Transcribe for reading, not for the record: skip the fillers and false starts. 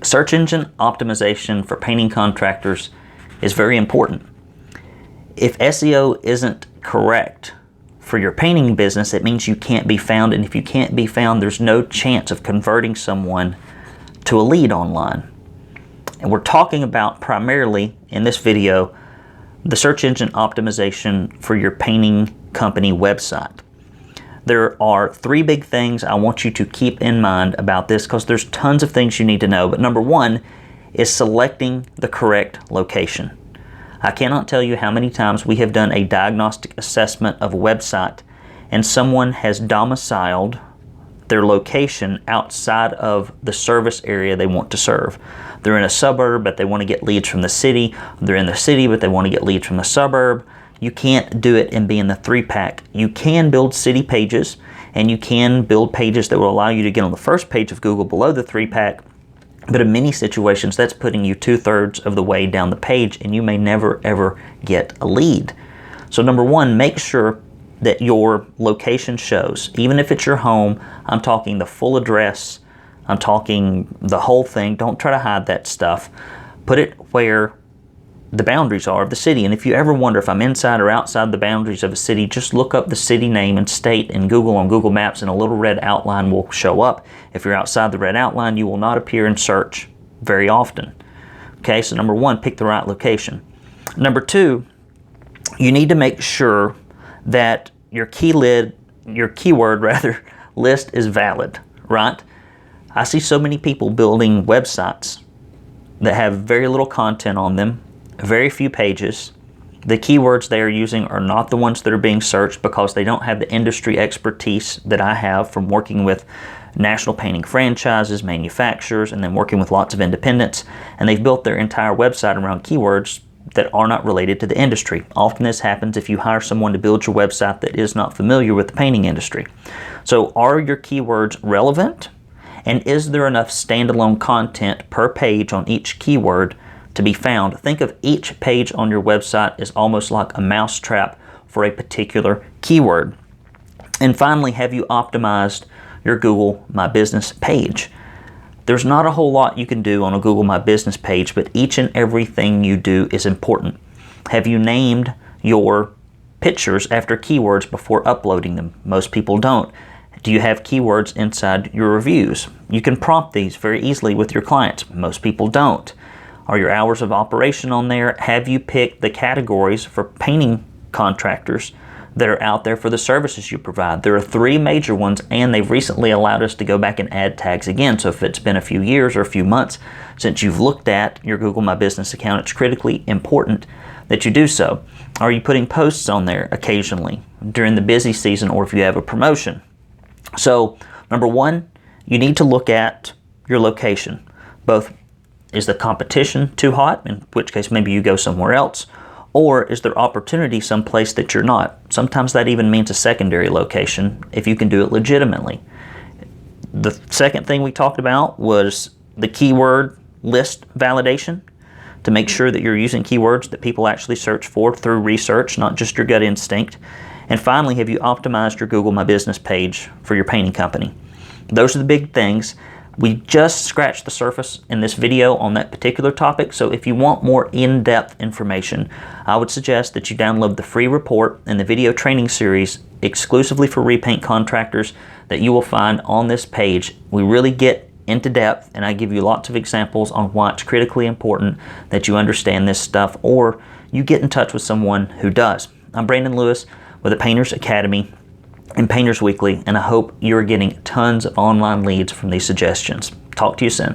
Search engine optimization for painting contractors is very important. If SEO isn't correct for your painting business, it means you can't be found, and if you can't be found, there's no chance of converting someone to a lead online. And we're talking about primarily in this video the search engine optimization for your painting company website. There are three big things I want you to keep in mind about this, because there's tons of things you need to know. But number one is selecting the correct location. I cannot tell you how many times we have done a diagnostic assessment of a website and someone has domiciled their location outside of the service area they want to serve. They're in a suburb, but they want to get leads from the city. They're in the city, but they want to get leads from the suburb. You can't do it and be in the 3-pack. You can build city pages, and you can build pages that will allow you to get on the first page of Google below the 3-pack. But in many situations, that's putting you 2/3 of the way down the page, and you may never ever get a lead. So number one, make sure that your location shows. Even if it's your home, I'm talking the full address, I'm talking the whole thing. Don't try to hide that stuff. Put it where the boundaries are of the city. And if you ever wonder if I'm inside or outside the boundaries of a city, just look up the city name and state in Google on Google Maps, and a little red outline will show up. If you're outside the red outline, you will not appear in search very often. Okay, so number one, pick the right location. Number two, you need to make sure that your keyword list is valid, right? I see so many people building websites that have very little content on them, very few pages. The keywords they are using are not the ones that are being searched because they don't have the industry expertise that I have from working with national painting franchises, manufacturers, and then working with lots of independents. And they've built their entire website around keywords that are not related to the industry. Often this happens if you hire someone to build your website that is not familiar with the painting industry. So are your keywords relevant? And is there enough standalone content per page on each keyword to be found? Think of each page on your website as almost like a mousetrap for a particular keyword. And finally, have you optimized your Google My Business page? There's not a whole lot you can do on a Google My Business page, but each and everything you do is important. Have you named your pictures after keywords before uploading them? Most people don't. Do you have keywords inside your reviews? You can prompt these very easily with your clients. Most people don't. Are your hours of operation on there? Have you picked the categories for painting contractors that are out there for the services you provide? There are 3 major ones, and they've recently allowed us to go back and add tags again. So if it's been a few years or a few months since you've looked at your Google My Business account, it's critically important that you do so. Are you putting posts on there occasionally during the busy season, or if you have a promotion? So number one, you need to look at your location. Both, is the competition too hot, in which case maybe you go somewhere else, or is there opportunity someplace that you're not? Sometimes that even means a secondary location if you can do it legitimately. The second thing we talked about was the keyword list validation, to make sure that you're using keywords that people actually search for through research, not just your gut instinct. And finally, have you optimized your Google My Business page for your painting company? Those are the big things. We just scratched the surface in this video on that particular topic, so if you want more in-depth information, I would suggest that you download the free report and the video training series exclusively for repaint contractors that you will find on this page. We really get into depth, and I give you lots of examples on why it's critically important that you understand this stuff, or you get in touch with someone who does. I'm Brandon Lewis with the Painters Academy and Painters Weekly, and I hope you're getting tons of online leads from these suggestions. Talk to you soon.